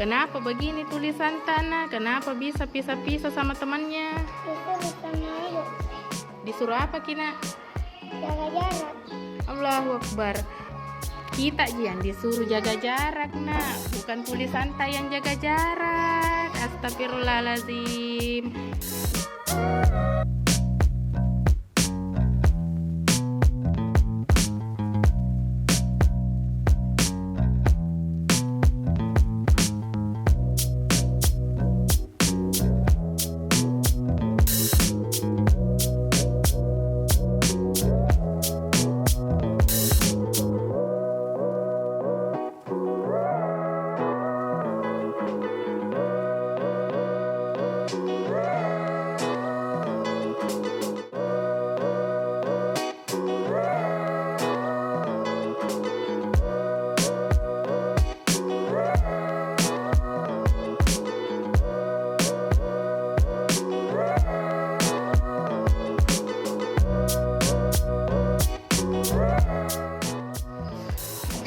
Kenapa begini tulisan tanah? Kenapa bisa pisah-pisah sama temannya? Itu sama ibu. Disuruh apa Kina? Jaga jarak. Allahu Akbar. Kita yang disuruh jaga jarak nak, bukan tulisan santai yang jaga jarak. Astagfirullahaladzim.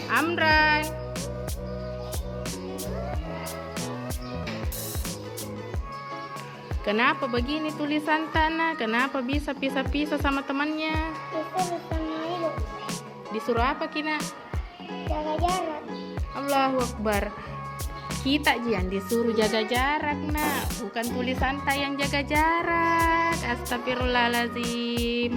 Amran, kenapa begini tulisan tanah? Kenapa bisa pisah-pisah sama temannya? Itu sama ibu. Disuruh apa Kina? Jaga jarak. Allahu Akbar. Kita yang disuruh jaga jarak nak, bukan tulisan santai yang jaga jarak. Astagfirullahaladzim.